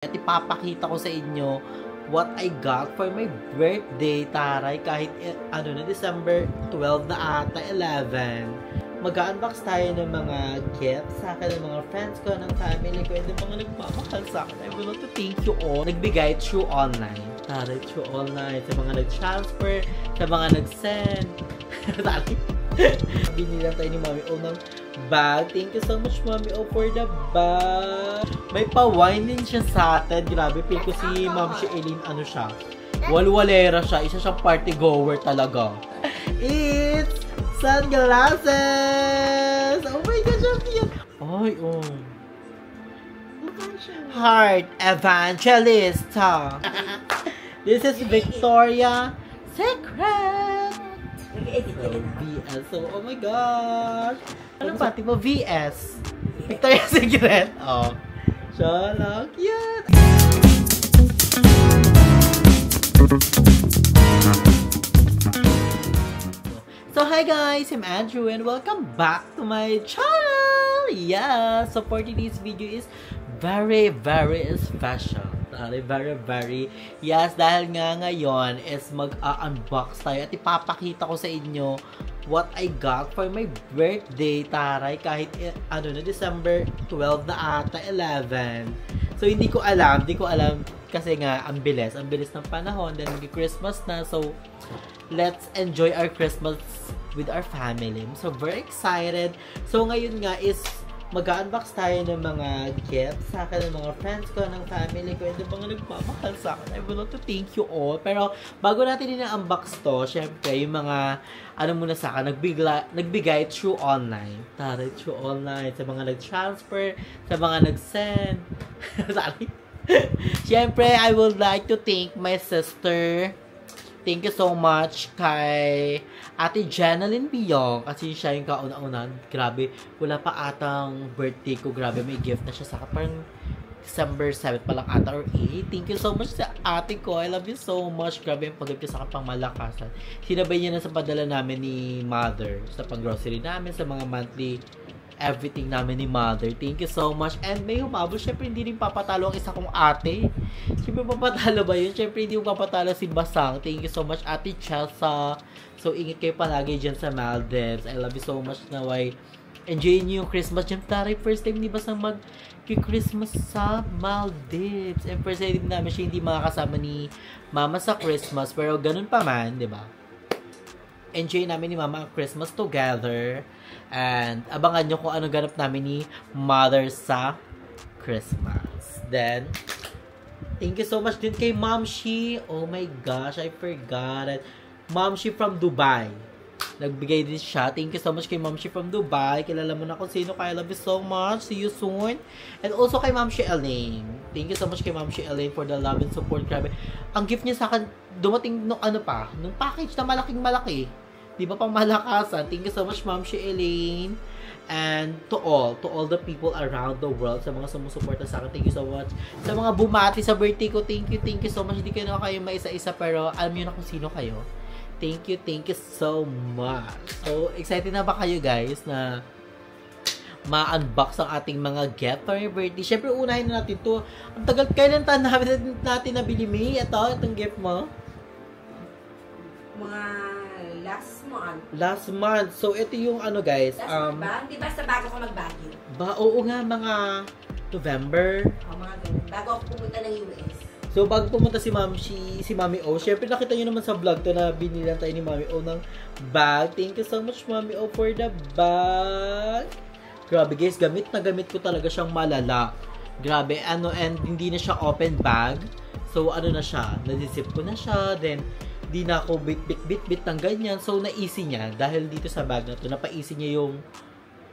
At ipapakita ko sa inyo what I got for my birthday, taray, kahit na December 12 na ata, 11. Mag-unbox tayo ng mga gifts sa akin, ng mga friends ko, ng family ko, and ng mga nagmamahal sa akin. I would like to thank you all. Nagbigay through online. Taray, through online. Sa mga nag-transfer, sa mga nag-send. Taray. Binilang tayo ni Mami O ng bag. Thank you so much, Mami O, for the bag. May pa-wine din siya sa atin. Grabe, feel ko si Ma'am Eileen, ano siya? Walwalera siya. Isa siyang party goer talaga. It's sunglasses! Oh my gosh, ang cute! Ay, oh. Heart Evangelista. This is Victoria Secret. So, VS. So, oh my gosh. Ano pati mo? VS. Victoria Secret. Oh. So, cute. So, hi guys, I'm Andrew and welcome back to my channel! Yeah! So, for today's video is very special. Very, yes, dahil nga ngayon is mag-unbox tayo at ipapakita ko sa inyo what I got for my birthday, taray, kahit na December 12 na ata, 11. So, hindi ko alam kasi nga, ang bilis ng panahon, then Christmas na, so, let's enjoy our Christmas with our family. So, very excited. So, ngayon nga is mag-unbox tayo ng mga gifts sa akin, ng mga friends ko, ng family ko, and ng mga nagmamahal sa akin. I would like to thank you all. Pero, bago natin ina-unbox to, syempre, yung mga, muna sa akin, nagbigay through online. Taray, through online. Sa mga nag-transfer, sa mga nag-send. Sorry. Syempre, I would like to thank my sister. Thank you so much kay Ate Jenaline Biyong kasi siya yung kauna-unan. Grabe, wala pa atang birthday ko. Grabe, may gift na siya sa parang December 7 pa lang ata or 8. Thank you so much sa ate ko. I love you so much. Grabe yung pag-gift niya sa pangmalakasan. Sinabay niya na sa padala namin ni Mother. Sa pang-grocery namin, sa mga monthly everything namin ni Mother. Thank you so much. And may humabol. Siyempre, hindi rin papatalo ang isa kong ate. Siyempre, papatalo ba yun? Siyempre, hindi yung papatalo si Basang. Thank you so much, Ate Chelsea. So, ingat kayo palagi dyan sa Maldives. I love you so much na why enjoy niyo yung Christmas dyan. Taray, first time ni Basang mag-Christmas sa Maldives. And first time namin siya hindi makakasama ni Mama sa Christmas. Pero ganun pa man, di ba? Enjoy namin ni Mama ang Christmas together. And abangan nyo kung ano ganap namin ni Mother sa Christmas. Then, thank you so much din kay Ma'am Shi. Oh my gosh, I forgot it. Ma'am Shi from Dubai. Nagbigay din siya. Thank you so much kay Ma'am Shi from Dubai. Kilala mo na kung sino. I love you so much. See you soon. And also kay Ma'am Shi Elaine. Thank you so much kay Ma'am Shi Elaine for the love and support. Grabe. Ang gift niya sa akin, dumating nung nung package na malaki. Di ba pang malakasan? Thank you so much, Ma'am Shi Elaine. And to all the people around the world, sa mga sumusuporta sa akin, thank you so much. Sa mga bumati sa birthday ko, thank you so much. Hindi kayo na kayo maisa-isa, pero alam niyo na kung sino kayo. Thank you so much. So, excited na ba kayo guys na ma-unbox ang ating mga gift for your birthday? Siyempre, unahin na natin to. Ang tagal, kailan natin nabili, May? Itong gift mo? Mga last month. So, ito yung guys. Last month ba? Hindi ba sa bago ka mag-Baguio? Oo nga, mga November. Mga ganun. Bago ako pumunta ng US. So, bago pumunta si Mami O, syempre nakita nyo naman sa vlog to na binilan tayo ni Mami O ng bag. Thank you so much, Mami O, for the bag. Grabe guys, gamit na gamit ko talaga siyang malala. Grabe, and hindi na siya open bag. So, na siya, nasisip ko na siya, then di na ako bit ng ganyan. So, na-easy niya. Dahil dito sa bag na to, napa-easy niya yung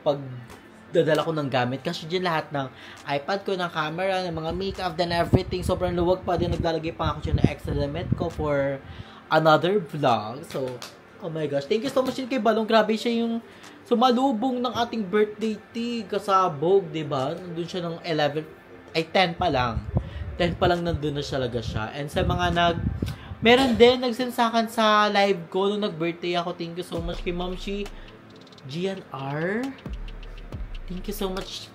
pagdadala ko ng gamit. Kasi dyan lahat ng iPad ko, ng camera, ng mga makeup, then everything. Sobrang luwag pa din. Naglalagay pa ako dyan ng extra damit ko for another vlog. So, oh my gosh. Thank you so much kay Balong. Grabe siya yung sumalubong ng ating birthday tea kasabog, diba? Nandun siya ng 10 pa lang. 10 pa lang nandun na talaga siya. And sa mga meron din, nag-send sa akin sa live ko nung nag-birthday ako. Thank you so much kay Ma'am Shi GNR. Thank you so much,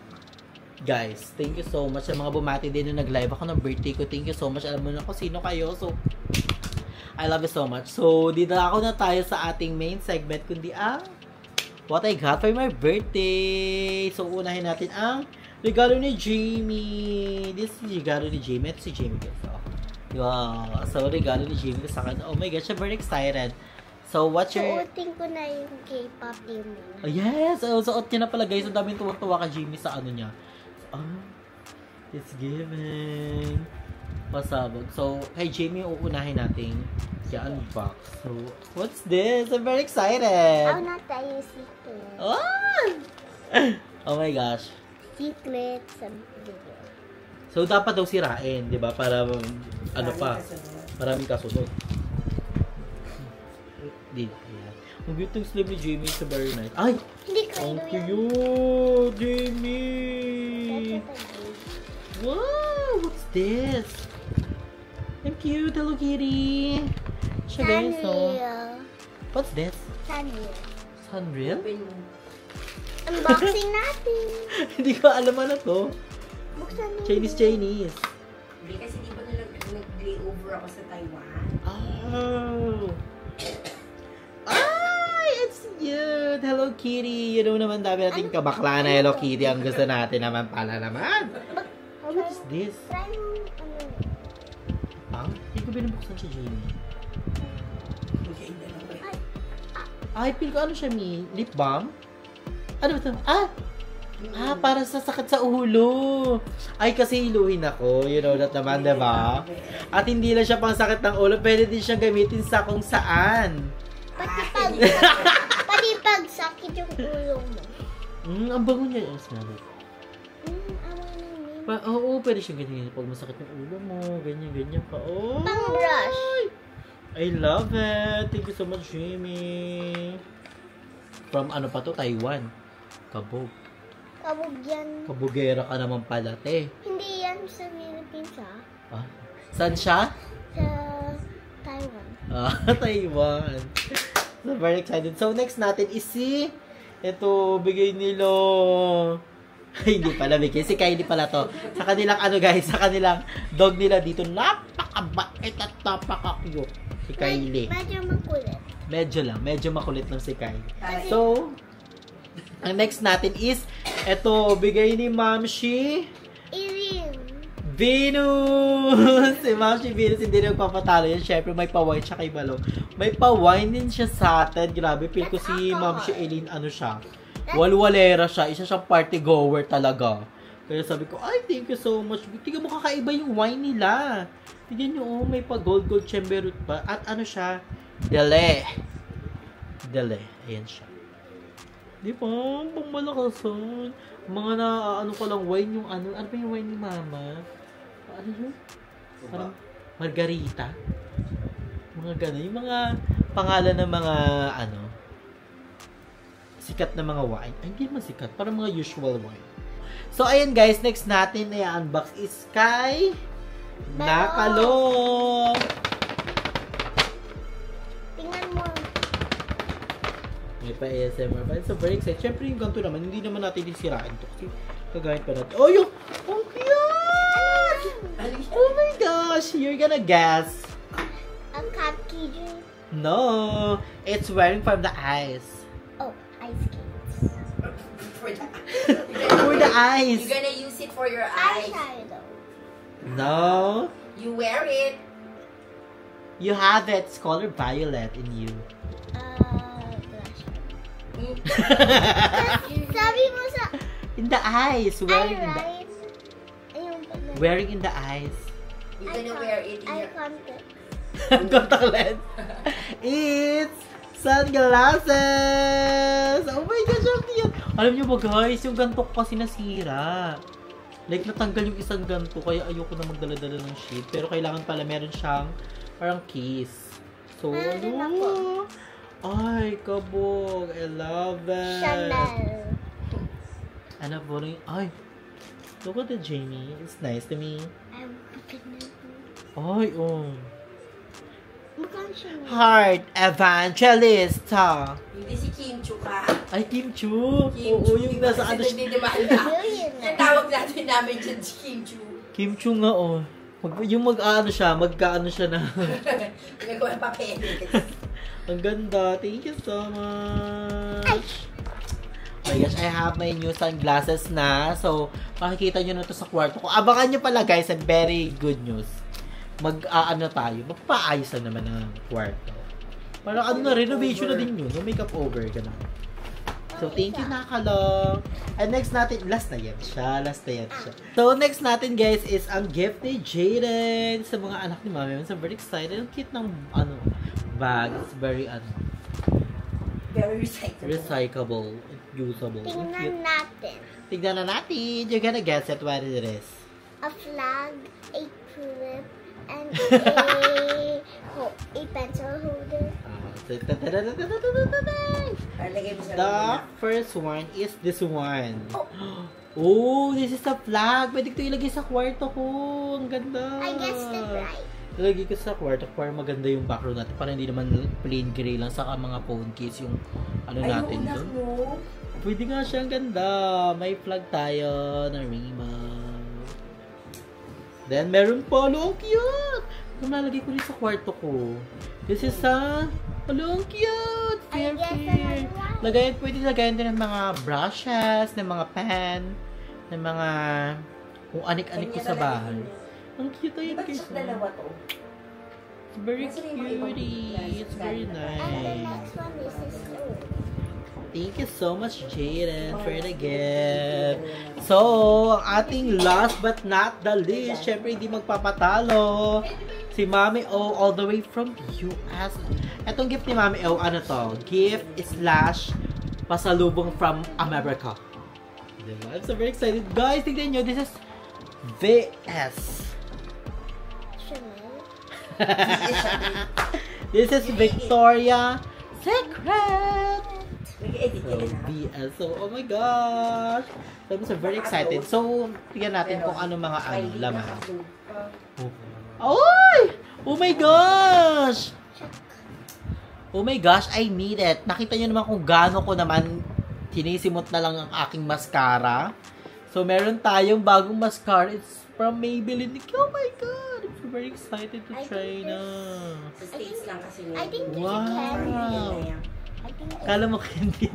Guys, thank you so much sa mga bumati din nung nag-live ako ng birthday ko. Thank you so much. Alam mo na kung sino kayo. So, I love you so much. So, dito na tayo sa ating main segment, kundi ang what I got for my birthday. So, unahin natin ang regalo ni Jamie. This is regalo ni Jamie. Ito si Jamie. So, wow. So, regalo ni Jamie sa akin. Oh my gosh, I'm very excited. So, what's your... Suotin ko na yung K-pop team mo. Oh, yes! Oh, suot niya na pala, guys. Ang daming tuwang-tuwa ka, Jamie, sa ano niya. It's giving. Pasabog. So, kay Jamie, uunahin natin i-unbox. So, what's this? I'm very excited! Oh, not tayo secret. Oh! Oh my gosh. Secret sa video. So, dapat daw sirain, di ba? Para, ano pa, maraming kasunod. Di. Ang cute ng sleeve ni Jamie. It's very nice. Ay! Hindi ko Ang yan. cute! Jamie! Wow! What's this? Ang cute! Hello, Kitty! Siya, guys, no? Sanrio. What's this? Sanrio. Sunreal? Open mo. Unboxing natin. Hindi ko alam ano to. Buksan mo. Chinese. Hindi kasi di ba nag-layover ako sa Taiwan? Oh! Ay! It's cute! Hello, Kitty! You know naman dami natin kabakla na Hello Kitty. Ang gusto natin naman pala naman. Oh, what is this? Try mo, ano. Hindi ko binubuksan si Jamie. Maganda lang ba? Ay, feel ko ano siya, Mi? Lip balm? Ano ba ito? Para sa sakit sa ulo. Ay, kasi iluhin ako. You know that naman, diba? At hindi lang siya pang sakit ng ulo. Pwede din siyang gamitin sa kung saan. Pati pag sakit yung ulo mo. Ang bango niya. Smell it. Amoy na yun. Oo, pwede siyang ganyan. Pag masakit yung ulo mo, ganyan pa. Oh! Pang brush. I love it. Thank you so much, Jamie. From ano pa to? Taiwan. Kabog. Kabog yan. Kabugera ka naman pala, te. Hindi yan sa Philippines, ha? Saan siya? Sa Taiwan. Taiwan. So, very excited. So, next natin is si... Ito, bigay nila... Ay, hindi pala bigay. Si Kylie pala to. Sa kanilang ano, guys, sa kanilang dog nila dito, napakabait at napaka-cute. Si Kylie. Medyo makulit. Medyo makulit lang si Kylie. So, ang next natin is, ito, bigay ni Mamshi Iring. Venus! Si Mamshi Venus, hindi na magpapatalo yan. Siyempre, may pa-wine siya kay Balong. May pa-wine din siya sa atin. Grabe, feel ko si Mamshi Eileen, ano siya. Walwalera siya. Isa siyang party goer talaga. Kaya sabi ko, ay, thank you so much. Tingnan mo, kakaiba yung wine nila. Tingnan nyo, oh, may pa-gold chamberut pa. At ano siya? Dele. Ayan siya. Di ba? Pang malakasan. Mga na, ano ko lang, wine yung ano. Ano ba yung wine ni Mama? Ano yun? Parang margarita. Mga gano'n. Yung mga pangalan ng mga, ano, sikat na mga wine. Ay, hindi naman sikat. Parang mga usual wine. So, ayan guys. Next natin na i-unbox is kay Nakalong. Tingnan mo. May pa-ASMR pa. So, very excited. Siyempre, yung ganito naman, hindi naman natin disirain to. Kasi, kagayat pa natin. Oh, yung! Ang cute! Oh my gosh! You're gonna guess. Ang cupcake. No! It's wearing from the eyes. Oh, ice skates. For the eyes! You're gonna use it for your eyes. Eyeshadow. No! You wear it. You have it. It's color violet in you. Blush. Sabi mo sa In the eyes. Wearing in the, eyelid. Ayun pala. wearing in the eyes. You're gonna wear it in Eye your... contact. Contact lens. It's sunglasses! Oh my gosh, ang cute! Alam niyo ba guys, yung ganito ko kasi nasira. Like, natanggal yung isang ganito, kaya ayoko na magdala-dala ng shade. Pero kailangan pala meron siyang parang case. So, Meron din ako. Ay, kabog. I love it. Chanel. Ano po rin? Ay, look at it, Jamie. It's nice to me. I'm gonna... Ay, oh. Magkano siya? Heart Evangelista. Hindi si Kim Chu ka. Ay, Kim Chu. Oo, yung nasa ano siya. Nagdidemanda. Billion Ang na. tawag natin namin dyan si Kim Chu. Kim Chu nga, oh. Yung mag-ano siya, magkaano siya na. Nagagawa ng papel. Ang ganda. Thank you so much. Oh my gosh, I have my new sunglasses na. So, makikita nyo na to sa kwarto ko. Abangan nyo pala guys, and very good news. Mag-ano tayo, magpaayos na naman ng kwarto. Parang ano na, renovation na din yun. No makeup over, gano'n. So, thank you, Nakalong. And next natin, last na yan siya. So, next natin, guys, is ang gift ni Jaden sa mga anak ni Mami. I'm so very excited. Ang cute ng, bag. It's very, Very recyclable. recyclable. Usable. Ang cute. Tingnan natin. Tignan na natin. You're gonna guess it what it is. A flag, a tulip, and a pencil holder. Lagay mo sa The loob first one is this one. Oh, this is a flag. Pwede ko ilagay sa kwarto ko. Ang ganda. I guessed it right. Ilagay ko sa kwarto para maganda yung background natin. Para hindi naman plain gray lang. Saka mga phone case yung ano natin Ayun, doon. no? Pwede nga siya. Ang ganda. May flag tayo na rainbow. Then, meron pa. Ang cute. Kung nalagay ko rin sa kwarto ko. This is a... Ang cute. Fair, fair. Pwede lagayan din ng mga brushes, ng mga pen, ng mga... Kung anik-anik ko sa bahay. Ang cute Di ayun ba guys. sa dalawa to? It's very Nasa yung mga ibang cutie. It's very And the nice. next one is a stone. Thank you so much, Jaden, for the gift. So, ang ating last but not the least, syempre hindi magpapatalo, si Mami O all the way from US. Etong gift ni Mami O, ano to? Gift / pasalubong from America. Diba? I'm so very excited. Guys, tignan nyo, this is VS. Chanel. This is Victoria Secret. Mag-edit So, ka na. BS. So, oh my gosh. So, I'm so very excited. So, tignan natin kung ano mga laman. Oy! Oh my gosh! Oh my gosh, I need it. Nakita nyo naman kung gaano ko naman tinisimot na lang ang aking mascara. So, meron tayong bagong mascara. It's from Maybelline. Oh my god! I'm so very excited to I try think na. Sa States lang kasi I think this Wow. is candy. I think Kala mo candy.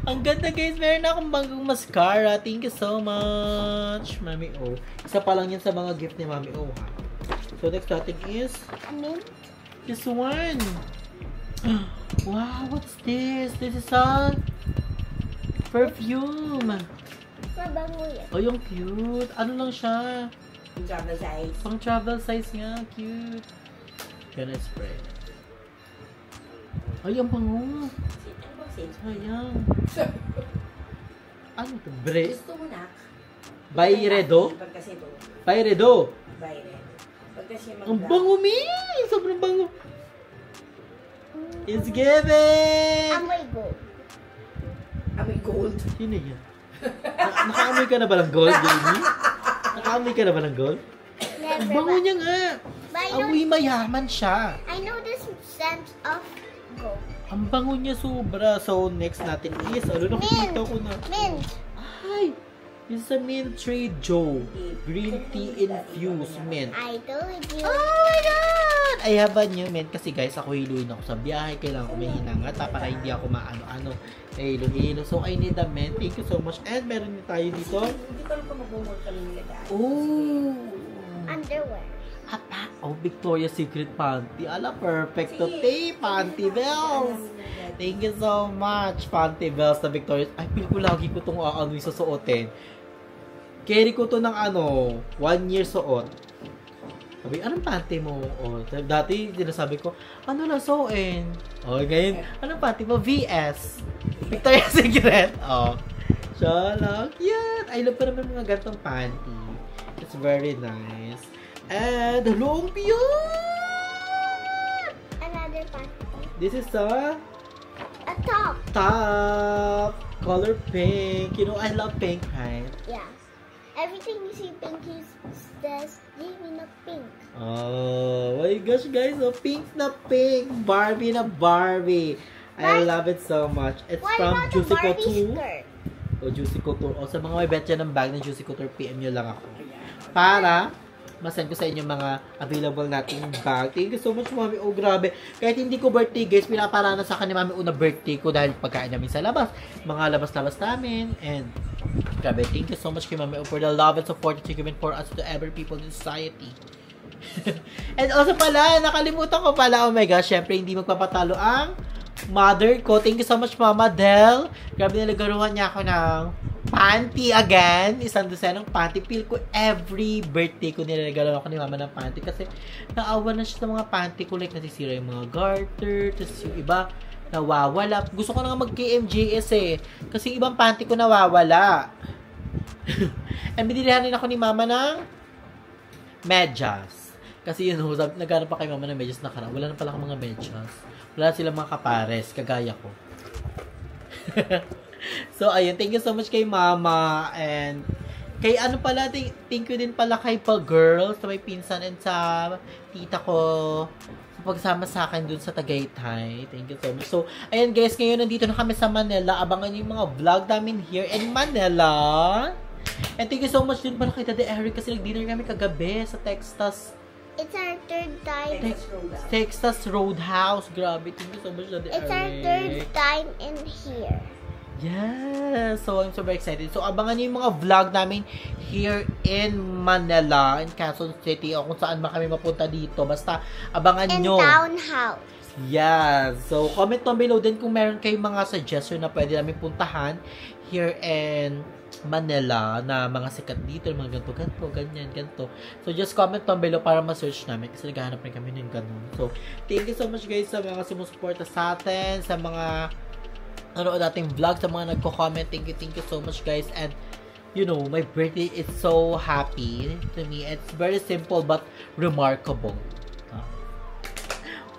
Ang ganda guys, meron na akong bagong mascara. Thank you so much, Mami O. Isa pa lang yan sa mga gift ni Mami O, ha? So, next natin is mint. this one. Wow, what's this? This is a perfume. Mabango yan. Oh, yung cute. Ano lang siya? Yung travel size. Pang travel size nga. Cute. Gonna spray. Ay, ang bango. Ano ba sales? Sayang. Ano to? Bre? Gusto mo na? Bayredo? Pag kasi ito, Bayredo. Bayredo. Pag kasi Ang bango, mi! Sobrang bango. It's given! Amoy gold. Amoy gold. Sino yan? Nakaamoy ka na ba ng gold, Jamie? Nakaamoy ka na ba ng gold? Ang Never. bango niya nga. But I know, Amoy mayaman siya. I know this scent of gold. Ang bango niya sobra. So, next natin is, ano nakikita ko na? Mint. Ay! This is a mint trade Joe. Green tea infused mint. I told you. Oh my God! I have a new mint kasi guys, ako hiluin ako sa biyahe. Kailangan ko may hinangata para hindi ako maano-ano. Hilo-hilo. So, I need a mint. Thank you so much. And meron din tayo dito. Hindi ko alam kung mag-mumul kami nilagay. Oh! Underwear. Oh, Victoria's Secret panty. Ala, perfecto. Tay, panty bells. Thank you so much, panty bells na Victoria's. Ay, feel ko lagi ko itong ano yung susuotin. Carry ko to ng 1 year suot. Sabi, anong panty mo? Oh, dati, sinasabi ko, ano lang suotin? Oh, ngayon, anong panty mo? VS. Victoria's Secret. Oh. Siya lang. Cute. I love pa naman mga gantong panty. It's very nice. And, hello, ang cute! Another panty. This is A top. top color pink. You know, I love pink, right? Yeah. everything you see pink says Jamie na pink. Oh my gosh, guys. So, pink na pink. Barbie na Barbie. I love it so much. It's Why from not a Juicy Barbie Couture. skirt? O, Juicy Couture. O, sa mga may bet dyan ng bag ng Juicy Couture, PM nyo lang ako. Para masend ko sa inyo mga available nating bag. Thank you so much, Mami. Oh, grabe. Kahit hindi ko birthday, guys, pinaparana sa akin ni Mami una birthday ko dahil pagkain namin sa labas. Mga labas-labas namin. And, grabe, thank you so much kay Mami for the love and support that you given for us to every people in society. And also pala, nakalimutan ko pala, oh my gosh, syempre hindi magpapatalo ang mother ko. Thank you so much, Mama Del. Grabe, nalagaruhan niya ako ng panty again. Isang dosenong panty. Feel ko every birthday ko nilalagaruhan ako ni Mama ng panty kasi naawa na siya sa mga panty ko. Like, nasisira yung mga garter. Tapos yung iba, nawawala. Gusto ko na nga mag-KMJS eh. Kasi ibang panty ko nawawala. And binilihan din ako ni Mama ng medyas. Kasi yun, naghanap pa kay Mama ng medyas nakaraan. Wala na pala akong mga medyas. Wala silang mga kapares, kagaya ko. So, ayun. Thank you so much kay Mama. And, kay ano pala, thank you din pala kay Pa-Girl, sa may pinsan and sa tita ko sa pagsama sa akin dun sa Tagaytay. Thank you so much. So, ayan guys, ngayon nandito na kami sa Manila. Abangan yung mga vlog namin here in Manila. And thank you so much din pala kay Daddy Eric kasi nag-dinner kami kagabi sa Texas. It's our third time. Texas Roadhouse. Grabe. Thank you so much, Daddy Eric. It's our third time in here. Yeah. So, I'm super excited. So, abangan niyo yung mga vlog namin here in Manila, in Quezon City, o kung saan ba kami mapunta dito. Basta, abangan nyo. In Townhouse. Yeah. So, comment down below din kung meron kayong mga suggestion na pwede namin puntahan here in Manila na mga sikat dito, mga ganito, ganyan, ganito. So, just comment down below para ma-search namin kasi naghahanap rin kami ng ganun. So, thank you so much guys sa mga sumusuporta sa atin, sa mga nanood nating vlog, sa mga nagko-comment. Thank you so much guys. And, you know, my birthday is so happy to me. It's very simple but remarkable.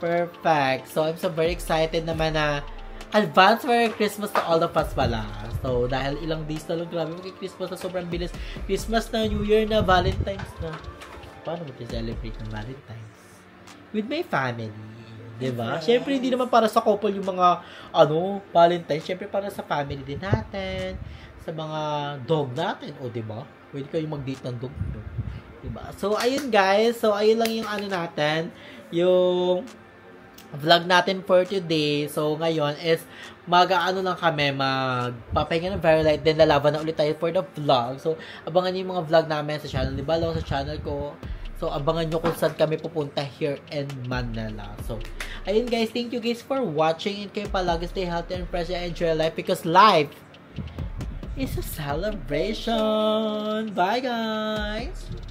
Perfect. So, I'm so very excited naman na advance Merry Christmas to all of us pala. So, dahil ilang days na lang, grabe mag-Christmas na sobrang bilis. Christmas na, New Year na, Valentine's na. Paano mo celebrate ng Valentine's? With my family. Diba? Siyempre, hindi naman para sa couple yung mga, Valentine's. Siyempre, para sa family din natin. Sa mga dog natin. O, diba? Pwede kayong mag-date ng dog. Diba? So, ayun guys. So, ayun lang yung natin. Yung vlog natin for today. So, ngayon is mag-ano lang kami, magpapahinga ng very light, then lalaban na ulit tayo for the vlog. So, abangan niyo yung mga vlog namin sa channel ni Balong, sa channel ko. So, abangan nyo kung saan kami pupunta here in Manila. So, ayun guys, thank you guys for watching, and kayo palagi stay healthy and fresh and enjoy life because life is a celebration. Bye guys!